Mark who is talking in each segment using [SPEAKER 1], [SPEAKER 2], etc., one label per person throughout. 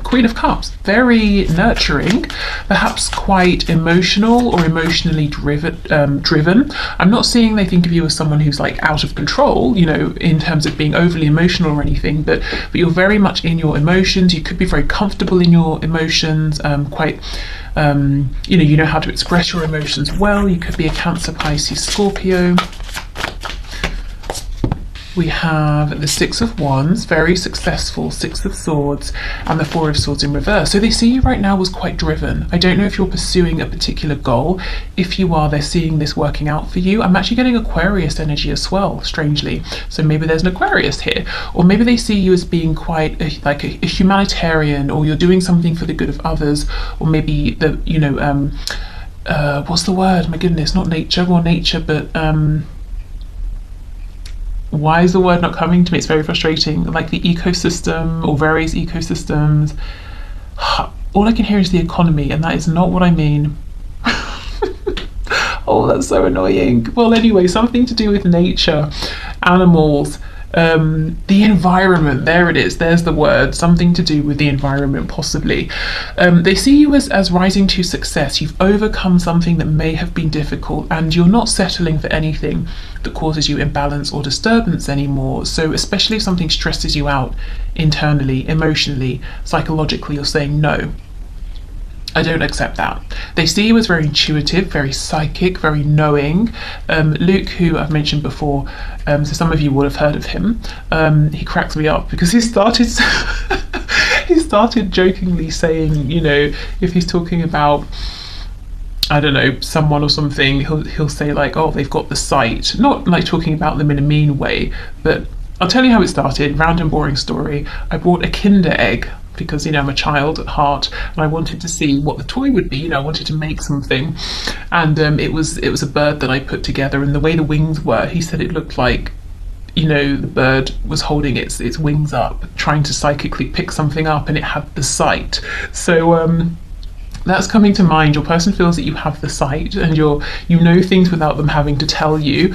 [SPEAKER 1] Queen of Cups, very nurturing, perhaps quite emotional or emotionally driven. I'm not seeing they think of you as someone who's like out of control, you know, in terms of being overly emotional or anything, but you're very much in your emotions. You could be very comfortable in your emotions, quite you know how to express your emotions well. You could be a Cancer, Pisces, Scorpio. We have the Six of Wands, very successful, Six of Swords, and the Four of Swords in reverse. So they see you right now as quite driven. I don't know if you're pursuing a particular goal. If you are, they're seeing this working out for you. I'm actually getting Aquarius energy as well, strangely. So maybe there's an Aquarius here. Or maybe they see you as being quite like a humanitarian, or you're doing something for the good of others, or maybe what's the word? My goodness, not nature, or nature, but why is the word not coming to me? It's very frustrating. Like the ecosystem or various ecosystems. All I can hear is the economy, and that is not what I mean. Oh, that's so annoying. Well, anyway, something to do with nature, animals, the environment. There it is, there's the word, something to do with the environment, possibly. They see you as rising to success. You've overcome something that may have been difficult, and you're not settling for anything that causes you imbalance or disturbance anymore. So especially if something stresses you out internally, emotionally, psychologically, you're saying no, I don't accept that. They see you as very intuitive, very psychic, very knowing. Luke, who I've mentioned before, so some of you would have heard of him, he cracks me up because he started he started jokingly saying, you know, if he's talking about, I don't know, someone or something, he'll say like, oh, they've got the sight. Not like talking about them in a mean way, but I'll tell you how it started. Round and boring story. I bought a Kinder egg because, you know, I'm a child at heart, and I wanted to see what the toy would be. You know, I wanted to make something, and it was a bird that I put together, and the way the wings were, he said it looked like, you know, the bird was holding its wings up, trying to psychically pick something up, and it had the sight. So that's coming to mind. Your person feels that you have the sight, and you know things without them having to tell you.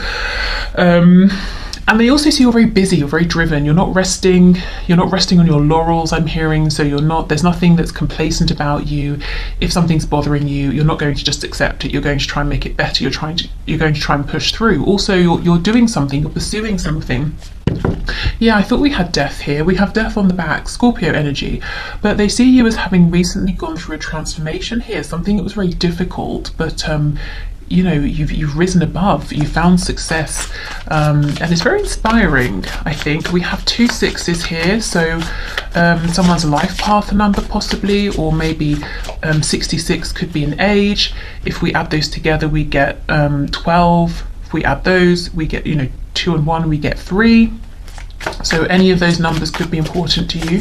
[SPEAKER 1] And they also see you're very busy, you're very driven, you're not resting on your laurels, I'm hearing. So there's nothing that's complacent about you. If something's bothering you, you're not going to just accept it, you're going to try and make it better, you're going to try and push through. Also, you're doing something, you're pursuing something. Yeah, I thought we had Death here. We have Death on the back, Scorpio energy, but they see you as having recently gone through a transformation here, something that was very difficult, but you know, you've risen above, you found success, and it's very inspiring. I think we have 2 6s here, so someone's life path number possibly, or maybe 66 could be an age. If we add those together, we get 12. If we add those, we get, you know, 2 and 1, we get 3. So any of those numbers could be important to you.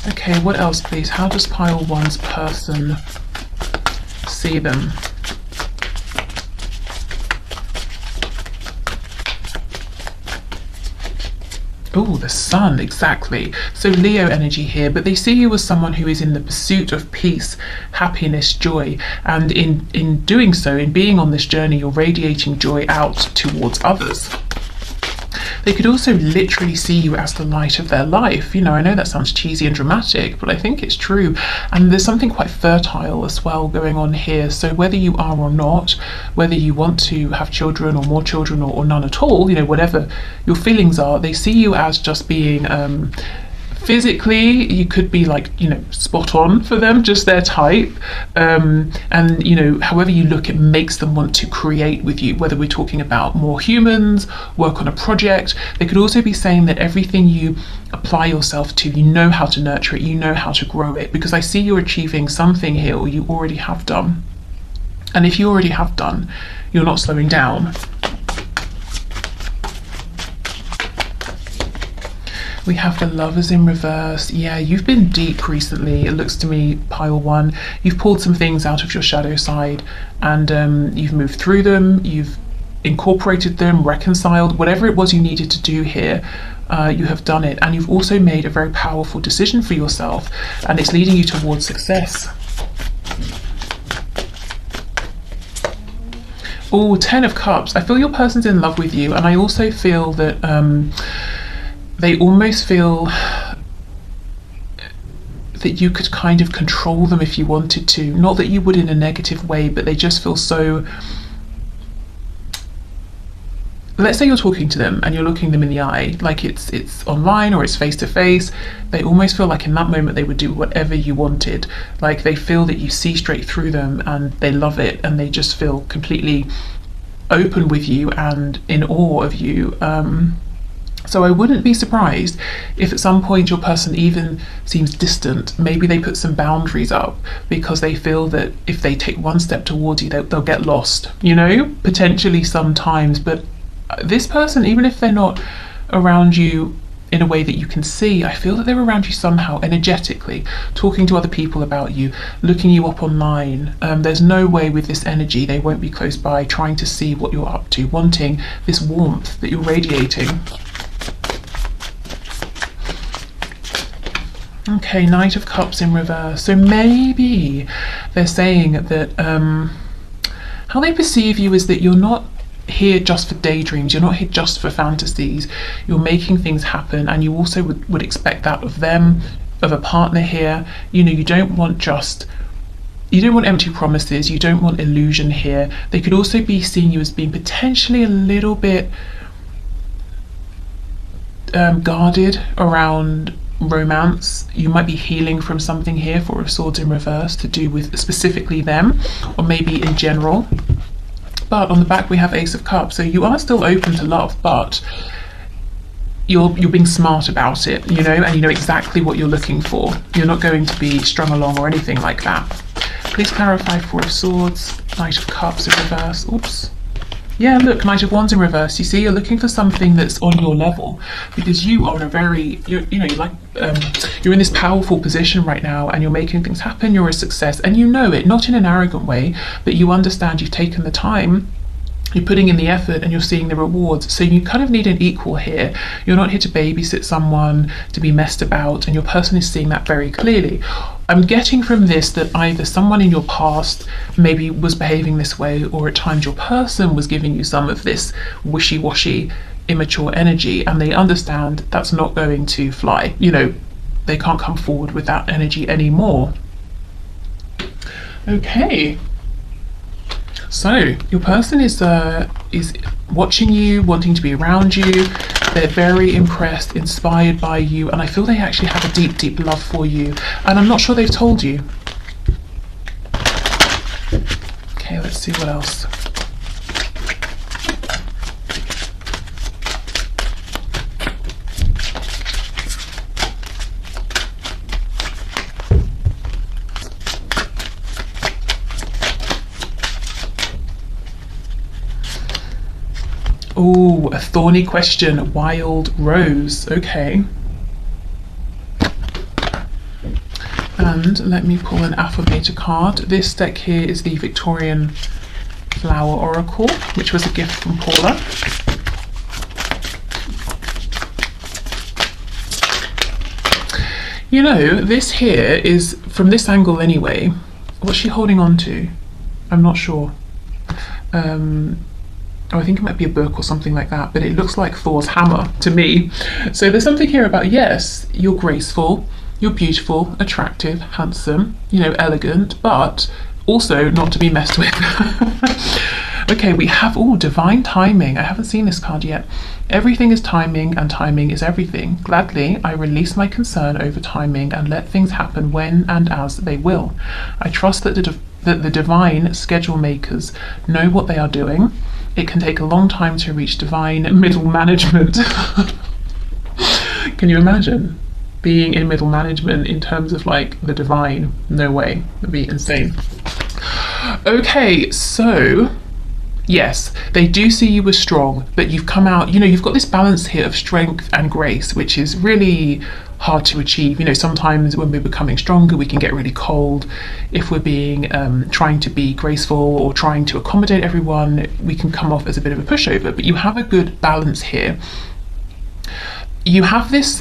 [SPEAKER 1] Okay, what else, please? How does pile 1's person see them? Oh, the Sun, exactly. So Leo energy here, but they see you as someone who is in the pursuit of peace, happiness, joy, and in doing so, in being on this journey, you're radiating joy out towards others. They could also literally see you as the light of their life. You know, I know that sounds cheesy and dramatic, but I think it's true. And there's something quite fertile as well going on here. So whether you are or not, whether you want to have children or more children or none at all, you know, whatever your feelings are, they see you as just being physically, you could be like, you know, spot on for them, just their type, and you know, however you look, it makes them want to create with you, whether we're talking about more humans, work on a project. They could also be saying that everything you apply yourself to, you know how to nurture it, you know how to grow it, because I see you're achieving something here, or you already have done. And if you already have done, you're not slowing down. We have the Lovers in reverse. Yeah, you've been deep recently, it looks to me, pile 1. You've pulled some things out of your shadow side, and you've moved through them, you've incorporated them, reconciled, whatever it was you needed to do here, you have done it. And you've also made a very powerful decision for yourself, and it's leading you towards success. Oh, 10 of Cups. I feel your person's in love with you, and I also feel that they almost feel that you could kind of control them if you wanted to. Not that you would in a negative way, but they just feel so... Let's say you're talking to them and you're looking them in the eye, like it's online or it's face to face. They almost feel like in that moment they would do whatever you wanted. Like they feel that you see straight through them and they love it, and they just feel completely open with you and in awe of you. So I wouldn't be surprised if at some point your person even seems distant. Maybe they put some boundaries up because they feel that if they take one step towards you, they'll get lost, you know, potentially sometimes. But this person, even if they're not around you in a way that you can see, I feel that they're around you somehow energetically, talking to other people about you, looking you up online. There's no way with this energy they won't be close by, trying to see what you're up to, wanting this warmth that you're radiating. Okay, Knight of Cups in reverse. So maybe they're saying that how they perceive you is that you're not here just for daydreams, you're not here just for fantasies, you're making things happen, and you also would expect that of them, of a partner here. You know, you don't want empty promises, you don't want illusion here. They could also be seeing you as being potentially a little bit guarded around romance. You might be healing from something here, Four of Swords in reverse, to do with specifically them, or maybe in general. But on the back we have Ace of Cups, so you are still open to love, but you're being smart about it, you know, and you know exactly what you're looking for. You're not going to be strung along or anything like that. Please clarify. Four of Swords, Knight of Cups in reverse. Oops. Yeah, look, Knight of Wands in reverse. You see, you're looking for something that's on your level, because you are in a very, you're in this powerful position right now, and you're making things happen. You're a success, and you know it, not in an arrogant way, but you understand you've taken the time, you're putting in the effort, and you're seeing the rewards. So you kind of need an equal here. You're not here to babysit someone, to be messed about, and your person is seeing that very clearly. I'm getting from this that either someone in your past maybe was behaving this way, or at times your person was giving you some of this wishy-washy, immature energy, and they understand that's not going to fly. You know, they can't come forward with that energy anymore. Okay. So your person is watching you, wanting to be around you. They're very impressed, inspired by you, and I feel they actually have a deep, deep love for you. And I'm not sure they've told you. Okay, let's see what else. Oh, a thorny question. Wild Rose. Okay. And let me pull an affirmator card. This deck here is the Victorian Flower Oracle, which was a gift from Paula. You know, this here is, from this angle anyway, what's she holding on to? I'm not sure. Oh, I think it might be a book or something like that, but it looks like Thor's hammer to me. So there's something here about, yes, you're graceful, you're beautiful, attractive, handsome, you know, elegant, but also not to be messed with. Okay, we have, divine timing. I haven't seen this card yet. Everything is timing, and timing is everything. Gladly, I release my concern over timing and let things happen when and as they will. I trust that the divine schedule makers know what they are doing. It can take a long time to reach divine middle management. Can you imagine being in middle management in terms of like the divine? No way, that'd be insane. Okay, so yes, they do see you as strong, but you've come out, you know, you've got this balance here of strength and grace, which is really hard to achieve. You know, sometimes when we're becoming stronger, we can get really cold. If we're being trying to be graceful or trying to accommodate everyone, we can come off as a bit of a pushover. But you have a good balance here. You have this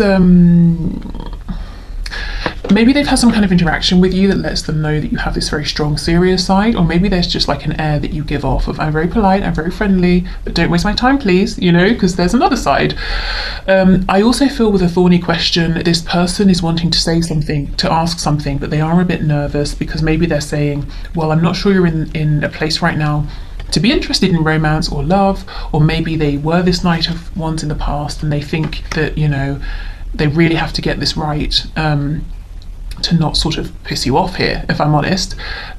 [SPEAKER 1] maybe they've had some kind of interaction with you that lets them know that you have this very strong serious side, or maybe there's just like an air that you give off of, I'm very polite, I'm very friendly, but don't waste my time please, you know, because there's another side. I also feel with a thorny question, this person is wanting to say something, to ask something, but they are a bit nervous because maybe they're saying, well, I'm not sure you're in a place right now to be interested in romance or love, or maybe they were this Knight of Wands in the past and they think that, you know, they really have to get this right, to not sort of piss you off here, if I'm honest.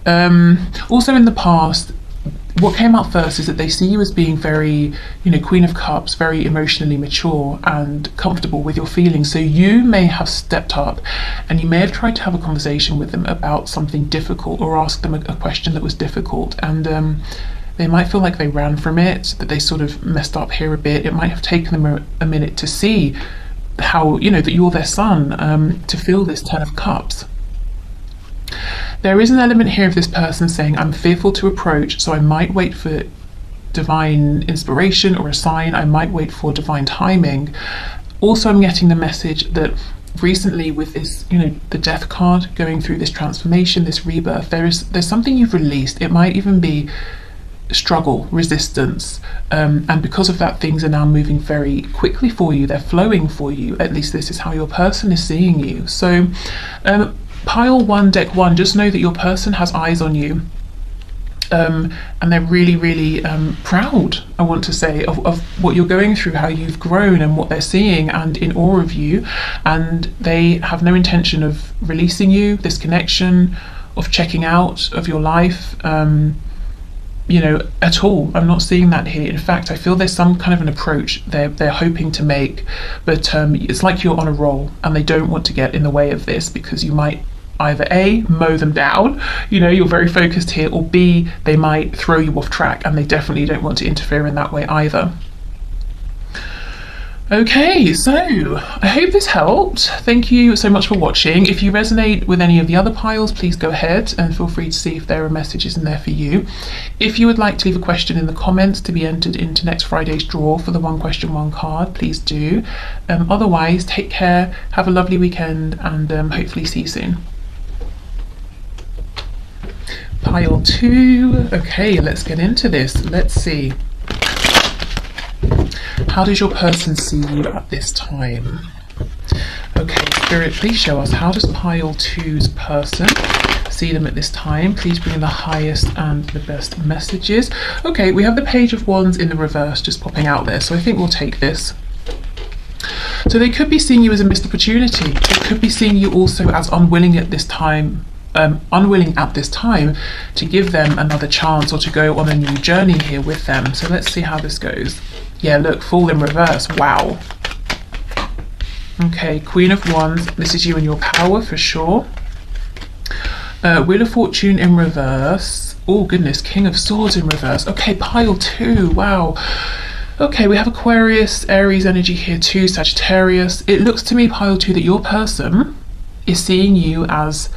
[SPEAKER 1] Also in the past, what came out first is that they see you as being very, you know, Queen of Cups, very emotionally mature and comfortable with your feelings. So you may have stepped up and you may have tried to have a conversation with them about something difficult, or ask them a question that was difficult, and they might feel like they ran from it, that they sort of messed up here a bit. It might have taken them a minute to see how, you know, that you're their son, to feel this Ten of Cups. There is an element here of this person saying, I'm fearful to approach, so I might wait for divine inspiration or a sign, I might wait for divine timing. Also, I'm getting the message that recently with this, you know, the Death card, going through this transformation, this rebirth, there's something you've released. It might even be struggle, resistance, and because of that, things are now moving very quickly for you. They're flowing for you. At least this is how your person is seeing you. So pile 1, deck 1, just know that your person has eyes on you, and they're really, really proud, I want to say, of what you're going through, how you've grown and what they're seeing, and in awe of you, and they have no intention of releasing you, this connection, of checking out of your life, you know, at all. I'm not seeing that here. In fact, I feel there's some kind of an approach they're hoping to make, but it's like you're on a roll and they don't want to get in the way of this, because you might either A, mow them down, you know, you're very focused here, or B, they might throw you off track, and they definitely don't want to interfere in that way either. Okay, so I hope this helped. Thank you so much for watching. If you resonate with any of the other piles, please go ahead and feel free to see if there are messages in there for you. If you would like to leave a question in the comments to be entered into next Friday's draw for the 1 question 1 card, please do. Otherwise, take care, have a lovely weekend, and hopefully see you soon. Pile 2. Okay, let's get into this. Let's see. How does your person see you at this time? Okay, Spirit, please show us, how does pile 2's person see them at this time? Please bring in the highest and the best messages. Okay, we have the Page of Wands in the reverse just popping out there, so I think we'll take this. So they could be seeing you as a missed opportunity. They could be seeing you also as unwilling at this time, to give them another chance, or to go on a new journey here with them. So let's see how this goes. Yeah, look, Fool in reverse. Wow. Okay, Queen of Wands. This is you and your power for sure. Wheel of Fortune in reverse. Oh goodness, King of Swords in reverse. Okay, pile 2. Wow. Okay, we have Aquarius, Aries energy here too, Sagittarius. It looks to me, pile 2, that your person is seeing you as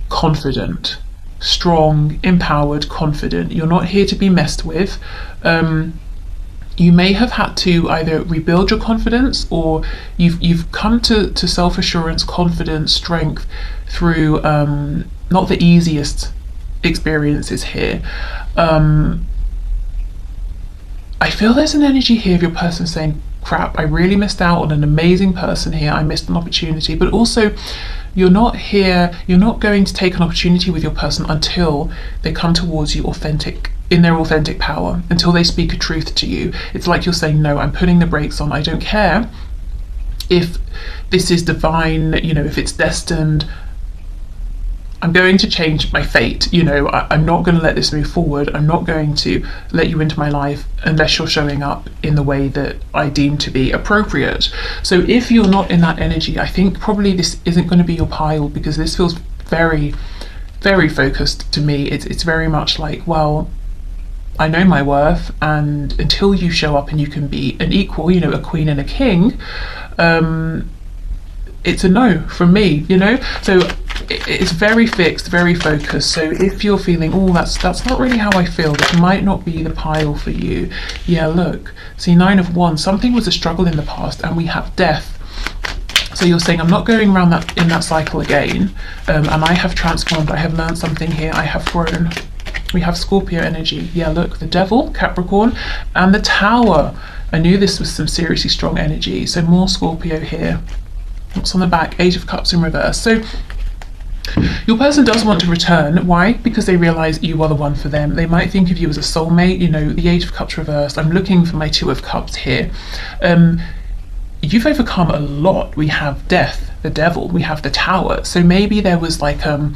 [SPEAKER 1] confident, strong, empowered, confident. You're not here to be messed with. You may have had to either rebuild your confidence, or you've come to self-assurance, confidence, strength through not the easiest experiences here. I feel there's an energy here of your person saying, crap, I really missed out on an amazing person here, I missed an opportunity. But also, you're not going to take an opportunity with your person until they come towards you in their authentic power, until they speak a truth to you. It's like you're saying, no, I'm putting the brakes on. I don't care if this is divine, you know, if it's destined. I'm going to change my fate, you know, I'm not going to let this move forward. I'm not going to let you into my life unless you're showing up in the way that I deem to be appropriate. So if you're not in that energy, I think probably this isn't going to be your pile, because this feels very, very focused to me. It's very much like, well, I know my worth, and until you show up and you can be an equal, you know, a queen and a king, it's a no from me, you know. So it's very fixed, very focused. So if you're feeling, oh, that's not really how I feel, this might not be the pile for you. Yeah, look, see, 9 of Wands, something was a struggle in the past, and we have death. So you're saying, I'm not going around that in that cycle again, and I have transformed, I have learned something here, I have grown. We have Scorpio energy. Yeah, look, the Devil, Capricorn, and the Tower. I knew this was some seriously strong energy. So more Scorpio here. What's on the back? Age of Cups in reverse. So your person does want to return. Why? Because they realize you are the one for them. They might think of you as a soulmate. You know, the Age of Cups reversed. I'm looking for my Two of Cups here. You've overcome a lot. We have Death, the Devil, we have the Tower. So maybe there was like a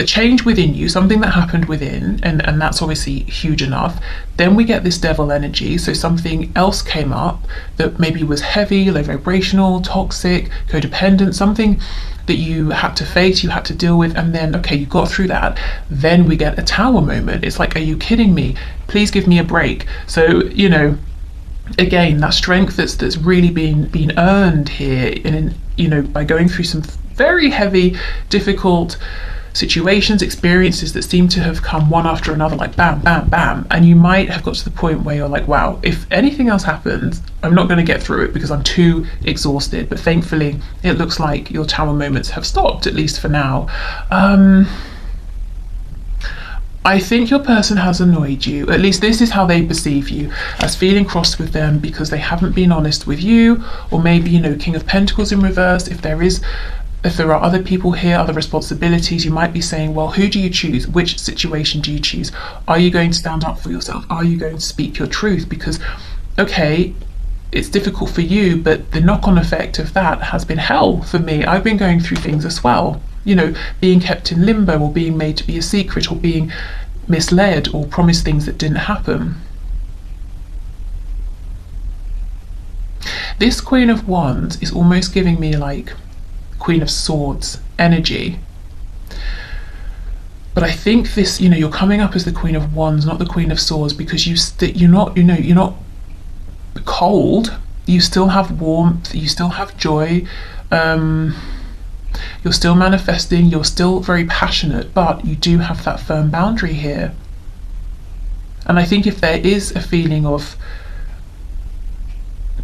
[SPEAKER 1] change within you, something that happened within, and that's obviously huge enough. Then we get this Devil energy, so something else came up that maybe was heavy, low vibrational, toxic, codependent, something that you had to face, you had to deal with, and then, okay, you got through that. Then we get a Tower moment. It's like, are you kidding me? Please give me a break. So, you know, again, that strength that's really been earned here, in, you know, by going through some very heavy, difficult situations, experiences that seem to have come one after another, like bam, bam, bam. And you might have got to the point where you're like, wow, if anything else happens, I'm not going to get through it because I'm too exhausted. But thankfully, it looks like your Tower moments have stopped, at least for now. I think your person has annoyed you. At least this is how they perceive you, as feeling cross with them because they haven't been honest with you, or maybe, you know, King of Pentacles in reverse. If there are other people here, other responsibilities, you might be saying, well, who do you choose? Which situation do you choose? Are you going to stand up for yourself? Are you going to speak your truth? Because, okay, it's difficult for you, but the knock-on effect of that has been hell for me. I've been going through things as well. You know, being kept in limbo, or being made to be a secret, or being misled, or promised things that didn't happen. This Queen of Wands is almost giving me like Queen of Swords energy. But I think this, you know, you're coming up as the Queen of Wands, not the Queen of Swords, because you're not cold. You still have warmth. You still have joy. You're still manifesting, you're still very passionate, but you do have that firm boundary here. And I think if there is a feeling of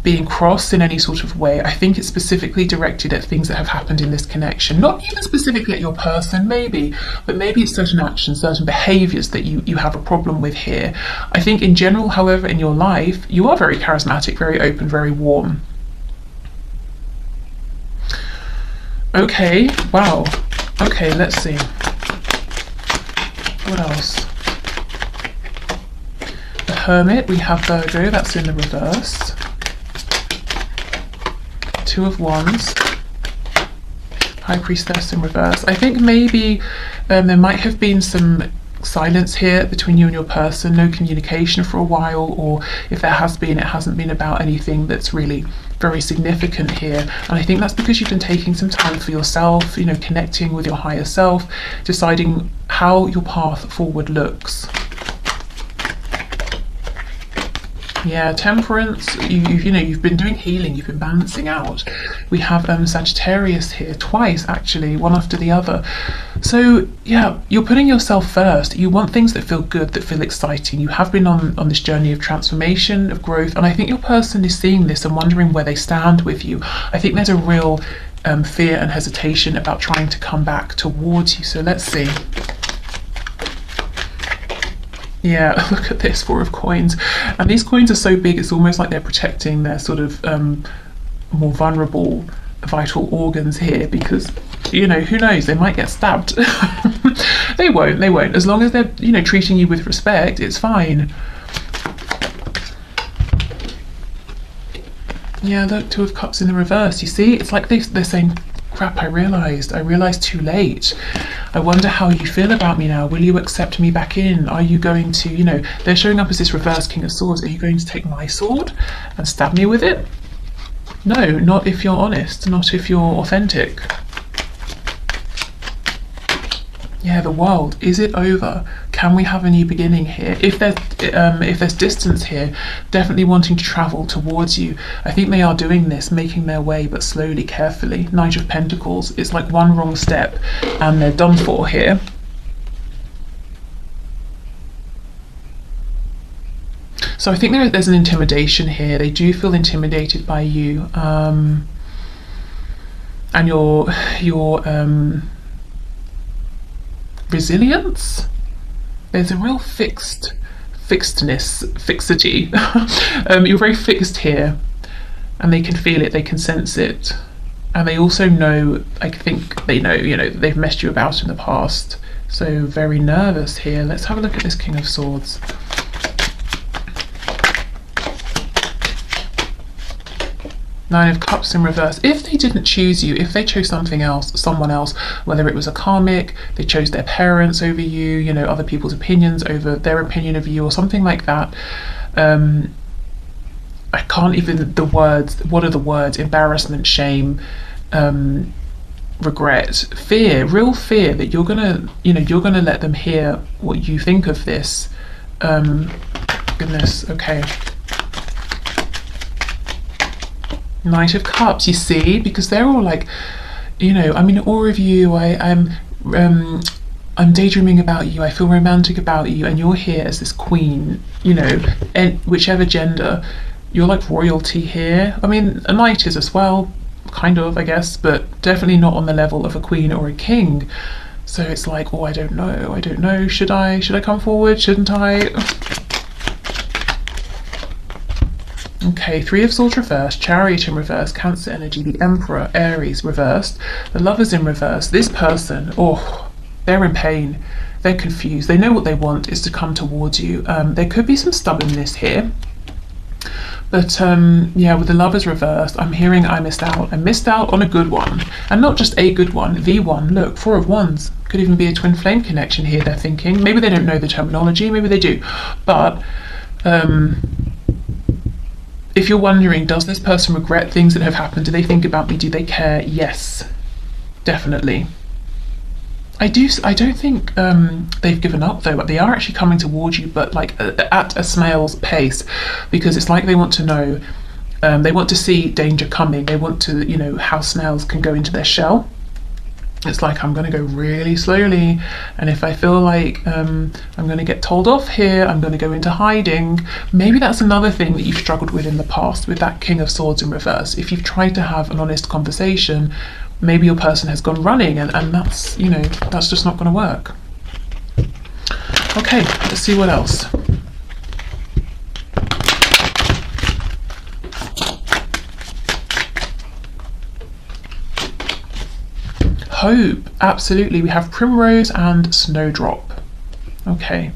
[SPEAKER 1] being crossed in any sort of way, I think it's specifically directed at things that have happened in this connection. Not even specifically at your person, maybe, but maybe it's certain actions, certain behaviours that you have a problem with here. I think in general, however, in your life, you are very charismatic, very open, very warm. Okay, wow. Okay, let's see. What else? The Hermit, we have Virgo, that's in the reverse. Two of Wands. High Priestess in reverse. I think maybe there might have been some silence here between you and your person, no communication for a while, or if there has been, it hasn't been about anything that's really very significant here. And I think that's because you've been taking some time for yourself, you know, connecting with your higher self, deciding how your path forward looks. Yeah, Temperance, you've been doing healing, you've been balancing out. We have Sagittarius here, twice actually, one after the other. So yeah, you're putting yourself first. You want things that feel good, that feel exciting. You have been on this journey of transformation, of growth, and I think your person is seeing this and wondering where they stand with you. I think there's a real fear and hesitation about trying to come back towards you. So let's see. Yeah, look at this, Four of Coins. And these coins are so big, it's almost like they're protecting their sort of more vulnerable, vital organs here, because, you know, who knows, they might get stabbed. They won't. As long as they're, you know, treating you with respect, it's fine. Yeah, look, Two of Cups in the reverse. You see, it's like they're saying, crap, I realised too late. I wonder how you feel about me now. Will you accept me back in? Are you going to, you know, they're showing up as this reverse King of Swords. Are you going to take my sword and stab me with it? No, not if you're honest, not if you're authentic. Yeah, the World. Is it over? Can we have a new beginning here? If there's distance here, definitely wanting to travel towards you. I think they are doing this, making their way, but slowly, carefully. Knight of Pentacles. It's like one wrong step and they're done for here. So I think there's an intimidation here. They do feel intimidated by you. and your resilience. There's a real fixity. You're very fixed here, and they can feel it, they can sense it, and they also know, I think they know, you know, they've messed you about in the past. So very nervous here. Let's have a look at this King of Swords. Nine of Cups in reverse. If they didn't choose you, if they chose something else, someone else, whether it was a karmic, they chose their parents over you, you know, other people's opinions over their opinion of you or something like that. I can't even, the words, what are the words? Embarrassment, shame, regret, fear, real fear that you're gonna, you know, you're gonna let them hear what you think of this. Goodness, okay. Knight of Cups, you see, because they're all like, you know, I'm in awe of you, I'm daydreaming about you, I feel romantic about you, and you're here as this queen, you know, and whichever gender, you're like royalty here. I mean, a knight is as well, kind of, I guess, but definitely not on the level of a queen or a king. So it's like, oh, I don't know, should I come forward, shouldn't I? Okay, Three of Swords reversed, Chariot in reverse, Cancer energy, the Emperor, Aries reversed, the Lovers in reverse. This person, oh, they're in pain, they're confused, they know what they want is to come towards you. There could be some stubbornness here, but yeah, with the Lovers reversed, I'm hearing I missed out on a good one, and not just a good one, the one. Look, Four of Wands, could even be a twin flame connection here, they're thinking. Maybe they don't know the terminology, maybe they do, but if you're wondering, does this person regret things that have happened? Do they think about me? Do they care? Yes, definitely. I don't think they've given up though, but they are actually coming towards you, but like at a snail's pace, because it's like they want to know, they want to see danger coming. They want to, you know, how snails can go into their shell. It's like, I'm going to go really slowly, and if I feel like I'm going to get told off here, I'm going to go into hiding. Maybe that's another thing that you've struggled with in the past with that King of Swords in reverse. If you've tried to have an honest conversation, maybe your person has gone running, and that's, you know, that's just not going to work. Okay, let's see what else. Hope, absolutely. We have Primrose and Snowdrop. Okay,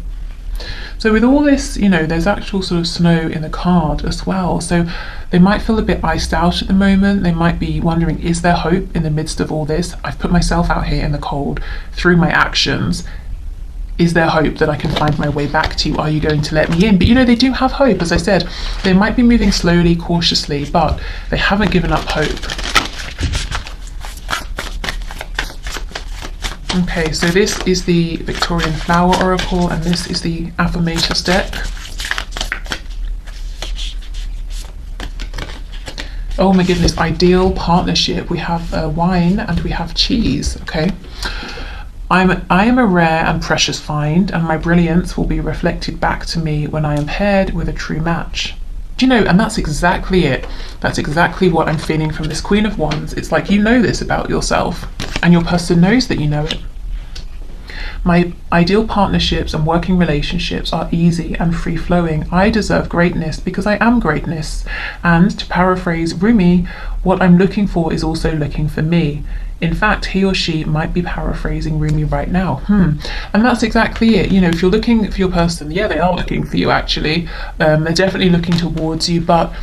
[SPEAKER 1] so with all this, you know, there's actual sort of snow in the card as well, so they might feel a bit iced out at the moment. They might be wondering, is there hope in the midst of all this? I've put myself out here in the cold through my actions. Is there hope that I can find my way back to you? Are you going to let me in? But you know, they do have hope. As I said, they might be moving slowly, cautiously, but they haven't given up hope. Okay, so this is the Victorian Flower Oracle, and this is the Affirmators deck. Oh my goodness, ideal partnership. We have wine and we have cheese, okay? I am a rare and precious find, and my brilliance will be reflected back to me when I am paired with a true match. Do you know, and that's exactly it. That's exactly what I'm feeling from this Queen of Wands. It's like, you know this about yourself, and your person knows that you know it. My ideal partnerships and working relationships are easy and free-flowing. I deserve greatness because I am greatness. And to paraphrase Rumi, what I'm looking for is also looking for me. In fact, he or she might be paraphrasing Rumi right now. And that's exactly it. You know, if you're looking for your person, yeah, they are looking for you actually. They're definitely looking towards you, but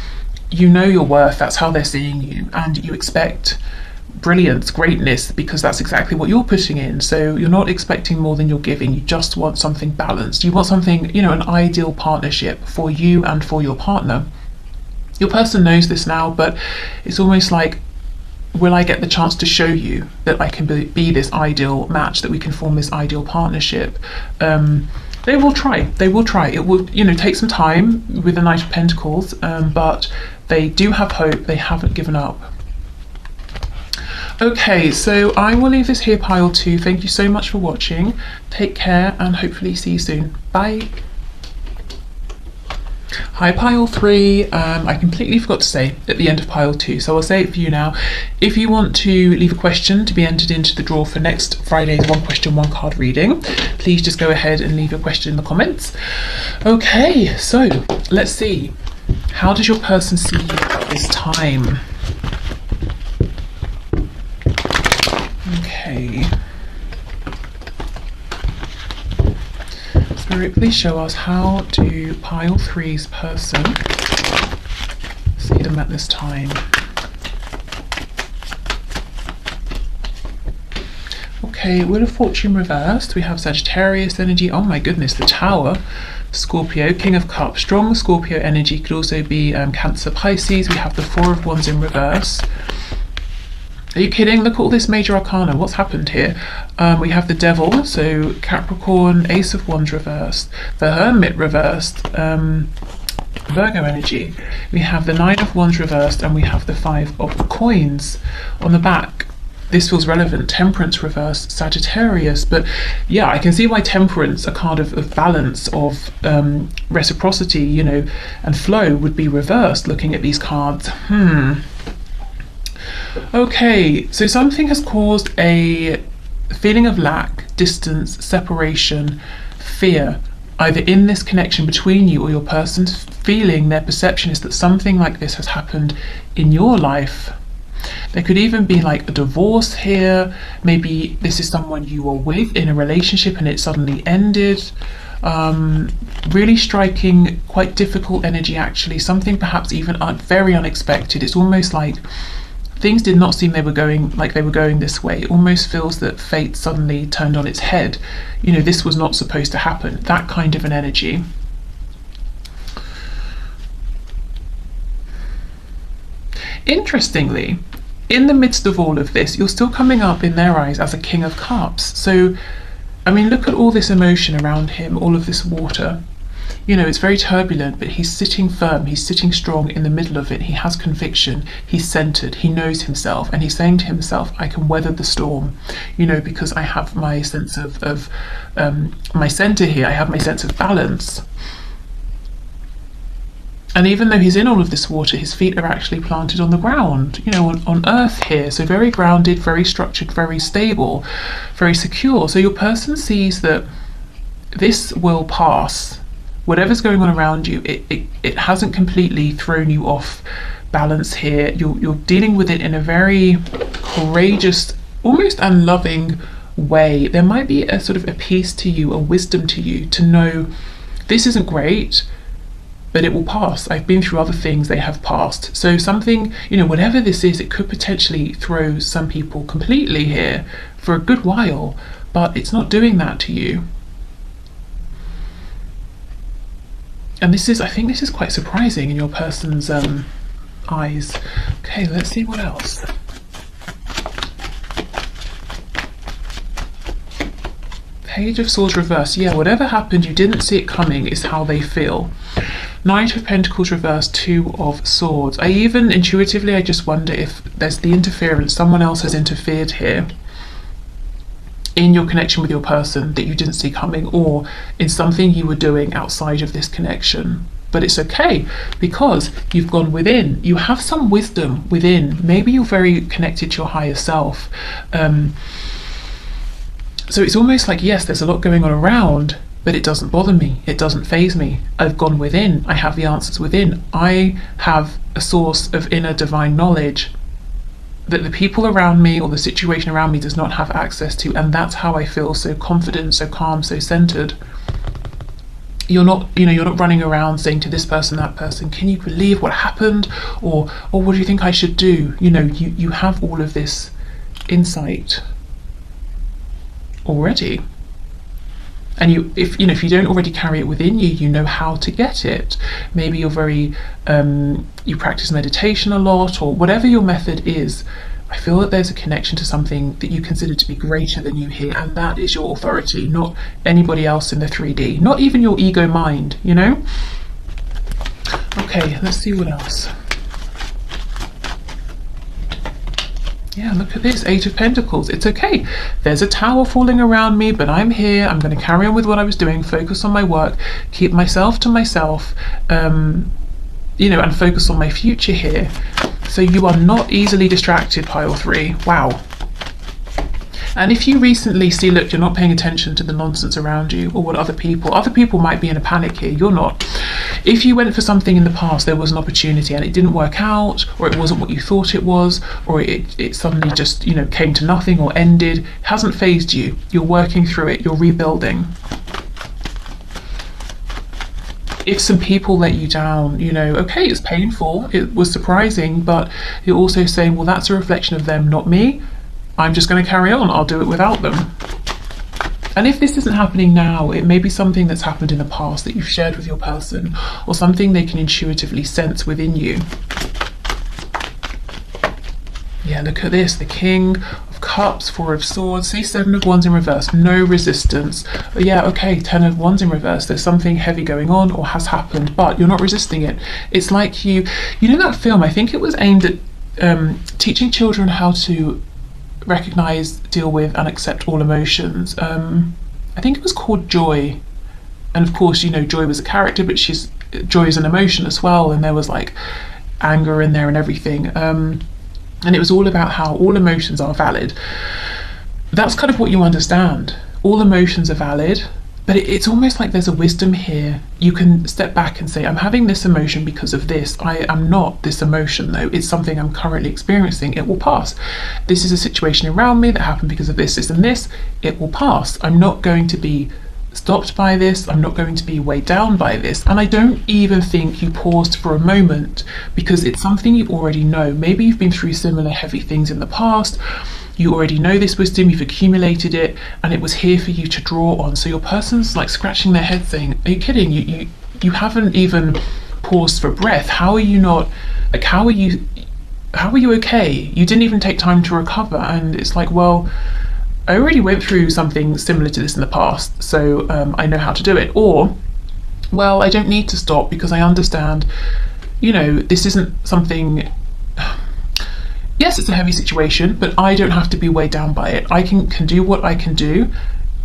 [SPEAKER 1] you know your worth. That's how they're seeing you, and you expect brilliance, greatness, because that's exactly what you're putting in. So you're not expecting more than you're giving. You just want something balanced. You want something, you know, an ideal partnership for you and for your partner. Your person knows this now, but it's almost like, will I get the chance to show you that I can be this ideal match, that we can form this ideal partnership? They will try. It will, you know, take some time with the Knight of Pentacles, but they do have hope. They haven't given up. Okay, so I will leave this here, pile 2. Thank you so much for watching. Take care and hopefully see you soon. Bye. Hi pile 3, I completely forgot to say at the end of pile 2, so I'll say it for you now. If you want to leave a question to be entered into the draw for next Friday's one question, one card reading, please just go ahead and leave your question in the comments. Okay, so let's see. How does your person see you at this time? Okay. Spirit, please show us, how do pile 3's person see them at this time? Okay, Wheel of Fortune reversed. We have Sagittarius energy. Oh my goodness, the Tower. Scorpio, King of Cups. Strong Scorpio energy. Could also be Cancer, Pisces. We have the Four of Wands in reverse. Are you kidding? Look at all this major arcana. What's happened here? We have the Devil, so Capricorn, Ace of Wands reversed, the Hermit reversed, Virgo energy. We have the Nine of Wands reversed, and we have the Five of Coins on the back. This feels relevant. Temperance reversed, Sagittarius. But yeah, I can see why Temperance, a card of balance, of reciprocity, you know, and flow, would be reversed looking at these cards. Okay, so something has caused a feeling of lack, distance, separation, fear, either in this connection between you or your person's feeling. Their perception is that something like this has happened in your life. There could even be like a divorce here. Maybe this is someone you were with in a relationship and it suddenly ended. Really striking, quite difficult energy actually. Something perhaps even very unexpected. It's almost like things did not seem they were going this way. It almost feels that fate suddenly turned on its head. You know, this was not supposed to happen. That kind of an energy. Interestingly, in the midst of all of this, you're still coming up in their eyes as a King of Cups. So, I mean, look at all this emotion around him, all of this water. You know, it's very turbulent, but he's sitting firm, he's sitting strong in the middle of it. He has conviction, he's centered, he knows himself, and he's saying to himself, I can weather the storm, you know, because I have my sense of my center here, I have my sense of balance. And even though he's in all of this water, his feet are actually planted on the ground, you know, on earth here. So very grounded, very structured, very stable, very secure. So your person sees that this will pass. Whatever's going on around you, it hasn't completely thrown you off balance here. You're dealing with it in a very courageous, almost unloving way. There might be a sort of a peace to you, a wisdom to you, to know this isn't great, but it will pass. I've been through other things, they have passed. So something, you know, whatever this is, it could potentially throw some people completely here for a good while, but it's not doing that to you. And this is, I think this is quite surprising in your person's eyes. Okay, let's see what else. Page of Swords reversed. Yeah, whatever happened, you didn't see it coming, is how they feel. Knight of Pentacles reversed, Two of Swords. I even intuitively, I just wonder if there's the interference, someone else has interfered here in your connection with your person that you didn't see coming, or in something you were doing outside of this connection. But it's okay, because you've gone within. You have some wisdom within. Maybe you're very connected to your higher self. So it's almost like, yes, there's a lot going on around, but it doesn't bother me. It doesn't faze me. I've gone within. I have the answers within. I have a source of inner divine knowledge that the people around me or the situation around me does not have access to, and that's how I feel so confident, so calm, so centered. You're not, you know, you're not running around saying to this person, that person, can you believe what happened, or what do you think I should do? You know, you have all of this insight already, and if you don't already carry it within you, you know how to get it. Maybe you're very you practice meditation a lot, or whatever your method is. I feel that there's a connection to something that you consider to be greater than you here, and that is your authority, not anybody else in the 3D, not even your ego mind, you know. Okay, let's see what else. Yeah, look at this, Eight of Pentacles. It's okay. There's a tower falling around me, but I'm here. I'm going to carry on with what I was doing, focus on my work, keep myself to myself, you know, and focus on my future here. So you are not easily distracted, pile 3. Wow. And if you recently see, look, you're not paying attention to the nonsense around you or what other people might be in a panic here, you're not. If you went for something in the past, there was an opportunity and it didn't work out, or it wasn't what you thought it was, or it suddenly just, you know, came to nothing or ended, it hasn't phased you. You're working through it, you're rebuilding. If some people let you down, you know, okay, it's painful, it was surprising, but you're also saying, well, that's a reflection of them, not me. I'm just going to carry on. I'll do it without them. And if this isn't happening now, it may be something that's happened in the past that you've shared with your person, or something they can intuitively sense within you. Yeah, look at this, the King of Cups, Four of Swords, see, Seven of Wands in reverse, no resistance. Yeah, okay, Ten of Wands in reverse, there's something heavy going on or has happened, but you're not resisting it. It's like you know that film, I think it was aimed at teaching children how to recognize, deal with and accept all emotions. I think it was called Joy, and of course, you know, Joy was a character, but Joy is an emotion as well, and there was like anger in there and everything, and it was all about how all emotions are valid. That's kind of what you understand. All emotions are valid, but it's almost like there's a wisdom here. You can step back and say, I'm having this emotion because of this. I am not this emotion though. It's something I'm currently experiencing. It will pass. This is a situation around me that happened because of this, this and this. It will pass. I'm not going to be stopped by this. I'm not going to be weighed down by this. And I don't even think you paused for a moment, because it's something you already know. Maybe you've been through similar heavy things in the past. You already know this wisdom, you've accumulated it, and it was here for you to draw on. So your person's like scratching their head saying, are you kidding? You haven't even paused for breath. How are you not, like, how are you okay? You didn't even take time to recover. And it's like, well, I already went through something similar to this in the past, so I know how to do it. Or, well, I don't need to stop because I understand, you know, this isn't something, yes, it's a heavy situation, but I don't have to be weighed down by it. I can do what I can do.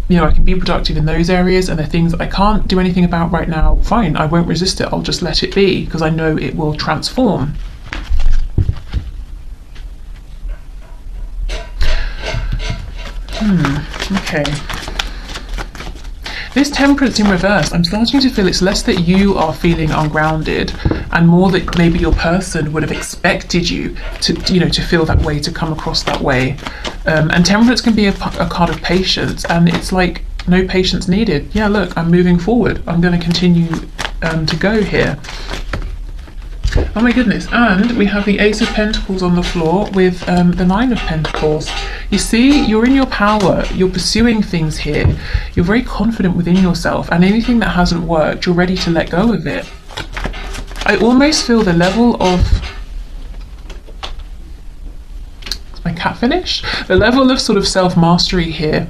[SPEAKER 1] You know, I can be productive in those areas, and the things that I can't do anything about right now, fine, I won't resist it. I'll just let it be because I know it will transform. Okay. This Temperance in reverse, I'm starting to feel it's less that you are feeling ungrounded and more that maybe your person would have expected you to, you know, to feel that way, to come across that way. And Temperance can be a card of patience, and it's like no patience needed. Yeah, look, I'm moving forward. I'm going to continue to go here. Oh my goodness, and we have the Ace of Pentacles on the floor with the Nine of Pentacles. You see, you're in your power, you're pursuing things here, you're very confident within yourself, and anything that hasn't worked, you're ready to let go of it. I almost feel the level of... Is my cat finished? The level of sort of self-mastery here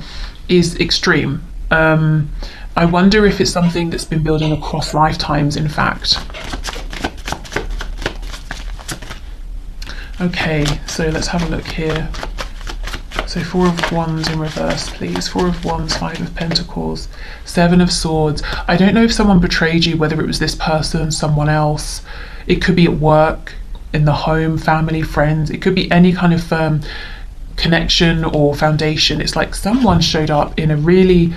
[SPEAKER 1] is extreme. I wonder if it's something that's been building across lifetimes, in fact. Okay, so let's have a look here. So Four of Wands in reverse, please. Four of Wands, Five of Pentacles, Seven of Swords. I don't know if someone betrayed you, whether it was this person, someone else. It could be at work, in the home, family, friends. It could be any kind of connection or foundation. It's like someone showed up in a really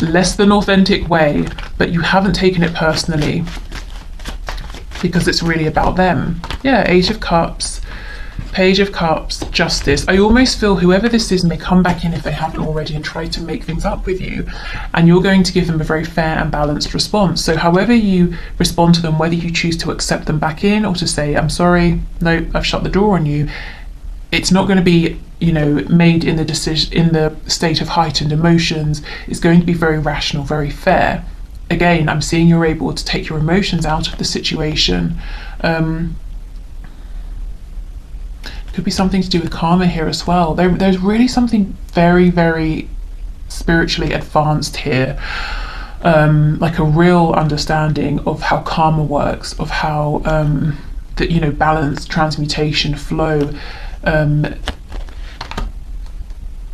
[SPEAKER 1] less than authentic way, but you haven't taken it personally because it's really about them. Yeah, Eight of Cups, Page of Cups, Justice. I almost feel whoever this is may come back in if they haven't already and try to make things up with you, and you're going to give them a very fair and balanced response. So however you respond to them, whether you choose to accept them back in or to say, I'm sorry, no, I've shut the door on you, it's not going to be, you know, made in the decision, in the state of heightened emotions. It's going to be very rational, very fair. Again, I'm seeing you're able to take your emotions out of the situation. Could be something to do with karma here as well. There's really something very, very spiritually advanced here. Like a real understanding of how karma works, of how, you know, balance, transmutation, flow. a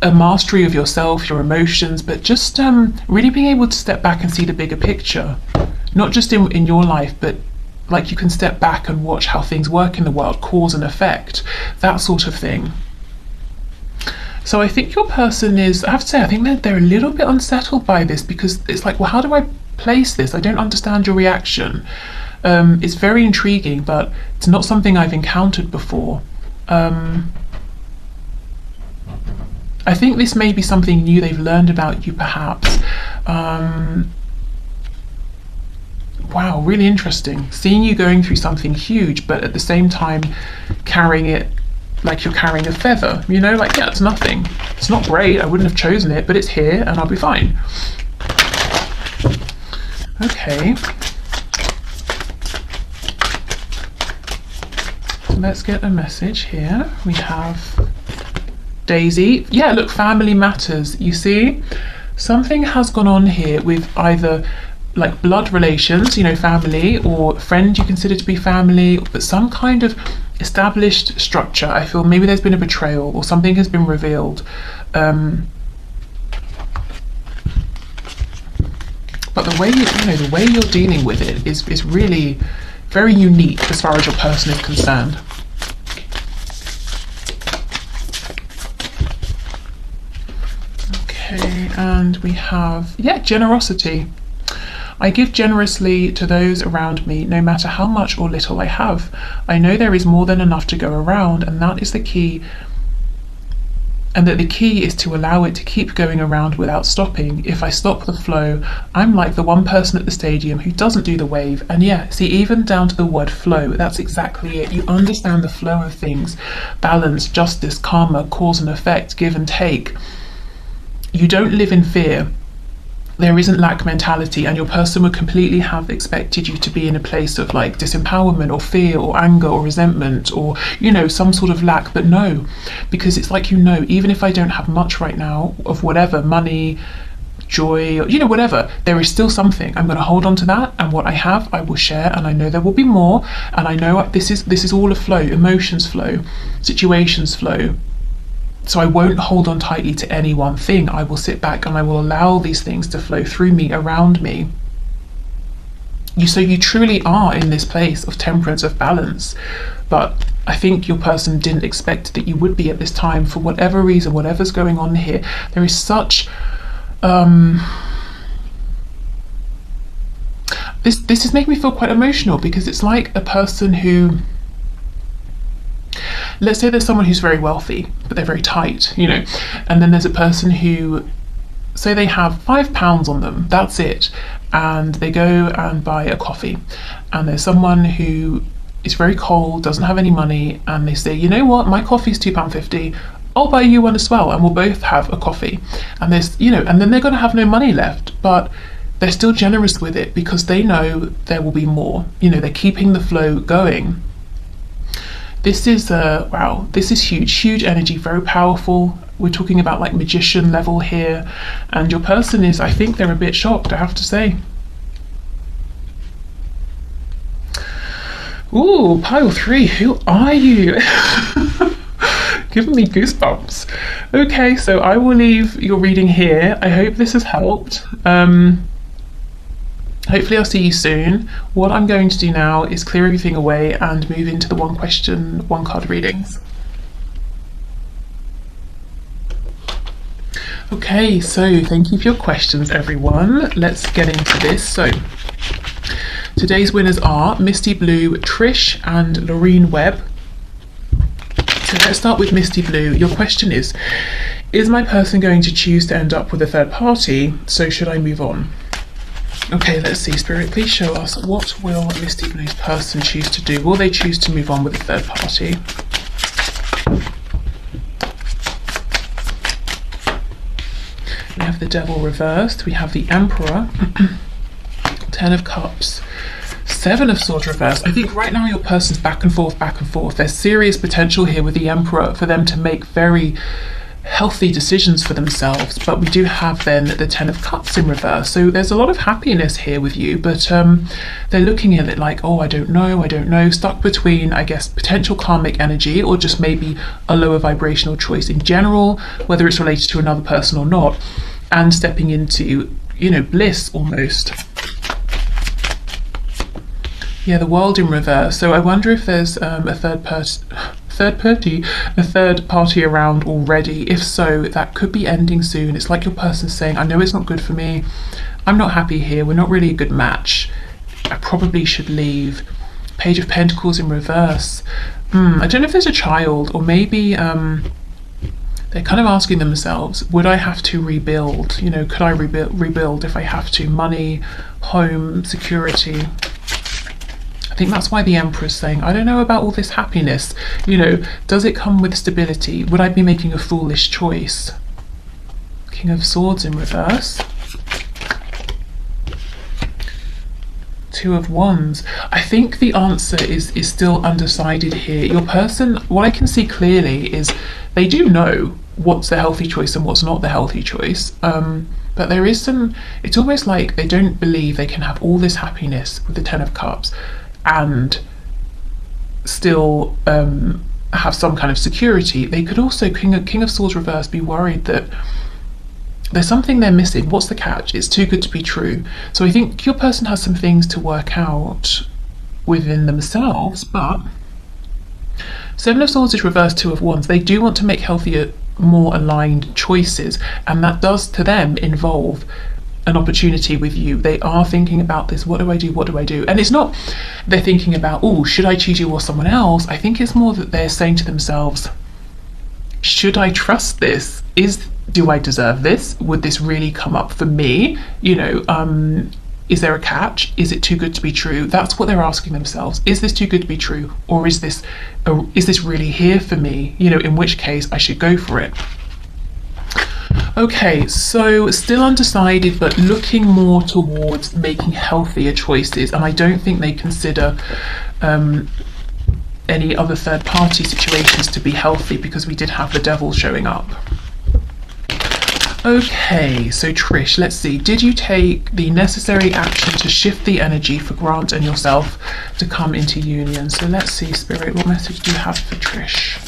[SPEAKER 1] mastery of yourself, your emotions, but just really being able to step back and see the bigger picture, not just in your life, but like you can step back and watch how things work in the world, cause and effect, that sort of thing. So I think your person is, I have to say, I think they're a little bit unsettled by this, because it's like, well, how do I place this? I don't understand your reaction. It's very intriguing, but it's not something I've encountered before. I think this may be something new they've learned about you, perhaps. Wow, really interesting. Seeing you going through something huge, but at the same time carrying it like you're carrying a feather, you know, like, yeah, it's nothing. It's not great, I wouldn't have chosen it, but it's here and I'll be fine. Okay. So let's get a message here. We have Daisy. Yeah, look, family matters. You see, something has gone on here with either like blood relations, you know, family, or friend you consider to be family, but some kind of established structure. I feel maybe there's been a betrayal or something has been revealed. But the way the way you're dealing with it is really very unique as far as your person is concerned. Okay, and we have, yeah, generosity. I give generously to those around me, no matter how much or little I have. I know there is more than enough to go around, and that is the key. And that the key is to allow it to keep going around without stopping. If I stop the flow, I'm like the one person at the stadium who doesn't do the wave. And yeah, see, even down to the word flow, that's exactly it. You understand the flow of things, balance, justice, karma, cause and effect, give and take. You don't live in fear. There isn't lack mentality, and your person would completely have expected you to be in a place of like disempowerment or fear or anger or resentment or, you know, some sort of lack, but no, because it's like, you know, even if I don't have much right now of whatever, money, joy, or, you know, whatever, there is still something. I'm going to hold on to that, and what I have I will share, and I know there will be more, and I know this is all a flow, emotions flow, situations flow. So I won't hold on tightly to any one thing. I will sit back and I will allow these things to flow through me, around me. So you truly are in this place of temperance, of balance. But I think your person didn't expect that you would be at this time for whatever reason, whatever's going on here. There is such this is making me feel quite emotional, because it's like a person who, let's say there's someone who's very wealthy, but they're very tight, you know, and then there's a person who, say they have £5 on them, that's it, and they go and buy a coffee, and there's someone who is very cold, doesn't have any money, and they say, you know what, my coffee's £2.50, I'll buy you one as well, and we'll both have a coffee. And there's, you know, and then they're going to have no money left, but they're still generous with it because they know there will be more, you know, they're keeping the flow going. This is wow, this is huge energy, very powerful. We're talking about like magician level here, and your person is, I think they're a bit shocked, I have to say. Ooh, pile 3, who are you? Giving me goosebumps. Okay, so I will leave your reading here. I hope this has helped. Hopefully I'll see you soon. What I'm going to do now is clear everything away and move into the one question, one card readings. Okay, so thank you for your questions, everyone. Let's get into this. So today's winners are Misty Blue, Trish and Lorraine Webb. So let's start with Misty Blue. Your question is my person going to choose to end up with a third party? So should I move on? Okay, let's see. Spirit, please show us, what will Misty Blue's person choose to do? Will they choose to move on with a third party? We have the Devil reversed. We have the Emperor. 10 of Cups. 7 of Swords reversed. I think right now your person's back and forth. There's serious potential here with the Emperor for them to make very healthy decisions for themselves. But we do have then the Ten of Cups in reverse, so there's a lot of happiness here with you, but they're looking at it like, oh, I don't know, stuck between, I guess, potential karmic energy or just maybe a lower vibrational choice in general, whether it's related to another person or not, and stepping into, you know, bliss almost. Yeah, the World in reverse. So I wonder if there's a third party around already. If so, that could be ending soon. It's like your person's saying, I know it's not good for me, I'm not happy here, we're not really a good match, I probably should leave. Page of Pentacles in reverse. I don't know if there's a child, or maybe they're kind of asking themselves, would I have to rebuild? You know, could I rebuild if I have to? Money, home, security. I think that's why the Emperor's saying, I don't know about all this happiness. You know, does it come with stability? Would I be making a foolish choice? King of Swords in reverse. Two of Wands. I think the answer is still undecided here. Your person, what I can see clearly is they do know what's the healthy choice and what's not the healthy choice. But there is some, it's almost like they don't believe they can have all this happiness with the Ten of Cups and still have some kind of security. They could also, King of Swords reverse, be worried that there's something they're missing. What's the catch? It's too good to be true. So I think your person has some things to work out within themselves, but Seven of Swords is reversed, Two of Wands. They do want to make healthier, more aligned choices, and that does to them involve an opportunity with you. They are thinking about this, what do I do, what do I do? And it's not they're thinking about, oh, should I choose you or someone else? I think it's more that they're saying to themselves, should I trust this? Do I deserve this? Would this really come up for me? You know, is there a catch? Is it too good to be true? That's what they're asking themselves. Is this too good to be true? Or is this really here for me? You know, in which case I should go for it. Okay, so still undecided, but looking more towards making healthier choices. And I don't think they consider any other third party situations to be healthy, because we did have the Devil showing up. Okay, so Trish, let's see. Did you take the necessary action to shift the energy for Grant and yourself to come into union? So let's see, Spirit, what message do you have for Trish?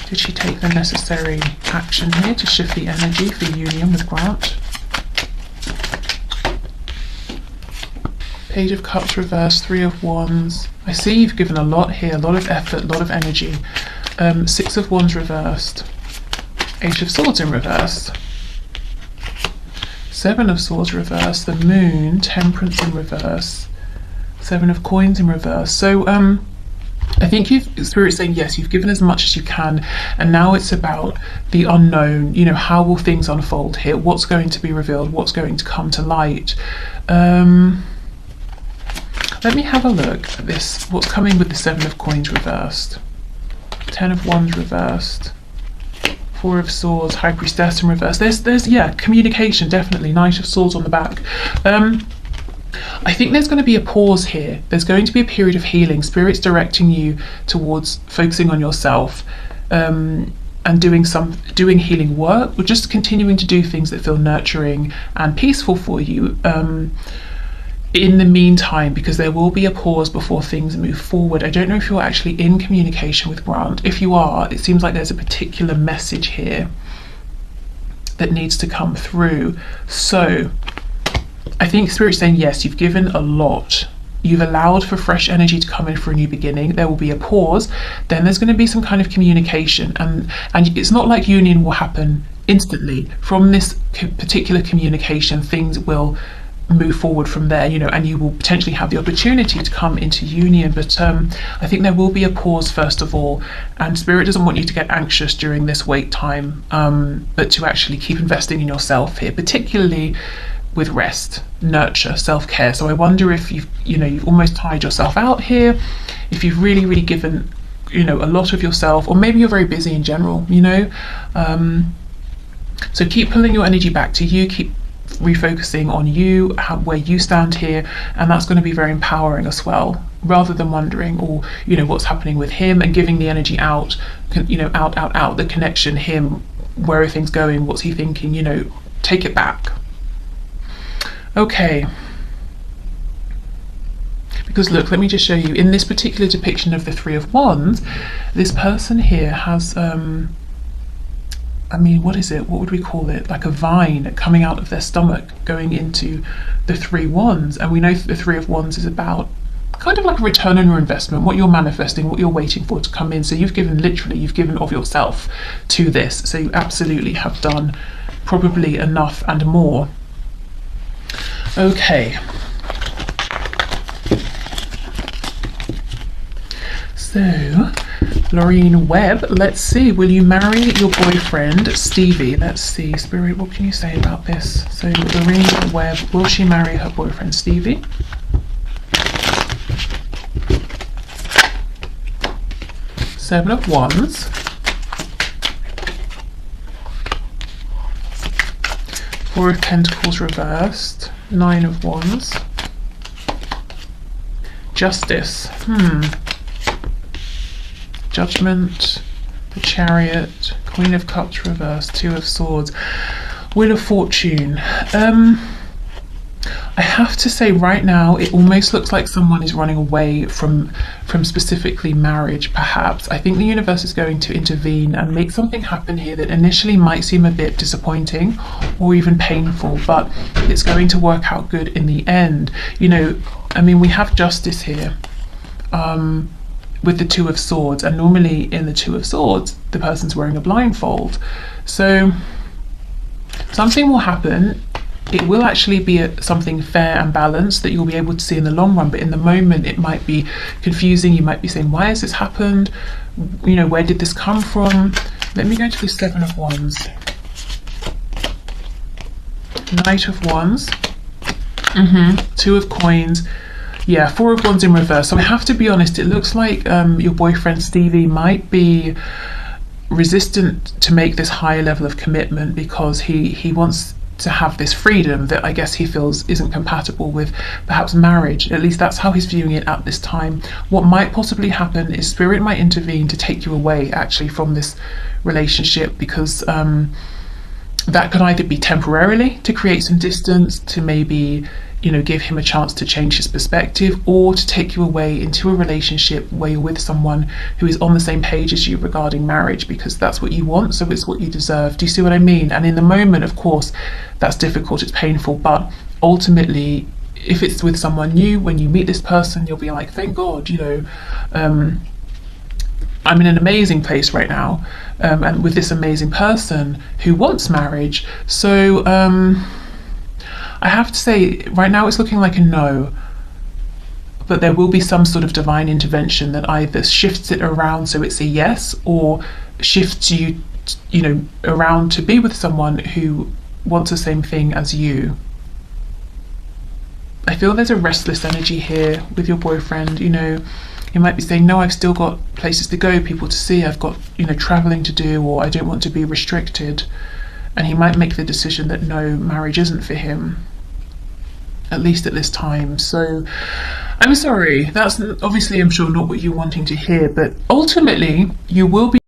[SPEAKER 1] Did she take the necessary action here to shift the energy for union with Grant? Page of Cups reversed, Three of Wands. I see you've given a lot here, a lot of effort, a lot of energy. Six of Wands reversed. Eight of Swords in reverse. Seven of Swords reversed. The Moon, Temperance in reverse. Seven of Coins in reverse. So I think Spirit's saying, yes, you've given as much as you can, and now it's about the unknown. You know, how will things unfold here? What's going to be revealed? What's going to come to light? Let me have a look at this. What's coming with the Seven of Coins reversed? Ten of Wands reversed. Four of Swords, High Priestess in reverse. There's yeah, communication, definitely. Knight of Swords on the back. I think there's going to be a pause here. There's going to be a period of healing. Spirit's directing you towards focusing on yourself, and doing healing work, or just continuing to do things that feel nurturing and peaceful for you. In the meantime, because there will be a pause before things move forward. I don't know if you're actually in communication with Grant. If you are, it seems like there's a particular message here that needs to come through. So I think Spirit's saying, yes, you've given a lot. You've allowed for fresh energy to come in for a new beginning. There will be a pause. Then there's going to be some kind of communication. And it's not like union will happen instantly. From this particular communication, things will move forward from there, you know, and you will potentially have the opportunity to come into union. But I think there will be a pause first of all, and Spirit doesn't want you to get anxious during this wait time, but to actually keep investing in yourself here, particularly with rest, nurture, self-care. So I wonder if you've almost tired yourself out here, if you've really given, you know, a lot of yourself, or maybe you're very busy in general, you know. So keep pulling your energy back to you, keep refocusing on you, where you stand here, and that's going to be very empowering as well, rather than wondering, or you know, what's happening with him, and giving the energy out, you know, out, the connection, him, where are things going, what's he thinking, you know, take it back. Okay. Because look, let me just show you, in this particular depiction of the Three of Wands, this person here has, I mean, what is it? What would we call it? Like a vine coming out of their stomach, going into the Three Wands. And we know that the Three of Wands is about kind of like a return on your investment, what you're manifesting, what you're waiting for to come in. So you've given, literally, you've given of yourself to this. So you absolutely have done probably enough and more. Okay. So, Lorraine Webb, let's see, will you marry your boyfriend, Stevie? Let's see, Spirit, what can you say about this? So, Lorraine Webb, will she marry her boyfriend, Stevie? Seven of Wands. Four of Pentacles reversed. Nine of Wands. Justice. Judgment, the Chariot, Queen of Cups reversed, Two of Swords, Wheel of Fortune. I have to say right now it almost looks like someone is running away from specifically marriage, perhaps. I think the universe is going to intervene and make something happen here that initially might seem a bit disappointing or even painful, but it's going to work out good in the end. You know, I mean, we have justice here. With the Two of Swords, and normally in the Two of Swords the person's wearing a blindfold, so something will happen. It will actually be something fair and balanced that you'll be able to see in the long run, but in the moment it might be confusing. You might be saying, why has this happened, you know, where did this come from? Let me go to the Seven of Wands. Knight of Wands, Two of Coins. Yeah, Four of Wands in reverse. So I have to be honest, it looks like your boyfriend Stevie might be resistant to make this higher level of commitment because he wants to have this freedom that I guess he feels isn't compatible with perhaps marriage. At least that's how he's viewing it at this time. What might possibly happen is Spirit might intervene to take you away actually from this relationship, because that could either be temporarily to create some distance, to maybe, you know, give him a chance to change his perspective, or to take you away into a relationship where you're with someone who is on the same page as you regarding marriage, because that's what you want, so it's what you deserve. Do you see what I mean? And in the moment, of course, that's difficult, it's painful, but ultimately, if it's with someone new, when you meet this person, you'll be like, thank God, you know, I'm in an amazing place right now, and with this amazing person who wants marriage. So I have to say, right now it's looking like a no, but there will be some sort of divine intervention that either shifts it around so it's a yes, or shifts you, you know, around to be with someone who wants the same thing as you. I feel there's a restless energy here with your boyfriend. You know, he might be saying, no, I've still got places to go, people to see, I've got, you know, traveling to do, or I don't want to be restricted. And he might make the decision that no, marriage isn't for him, at least at this time. So I'm sorry, that's obviously, I'm sure, not what you're wanting to hear, but ultimately you will be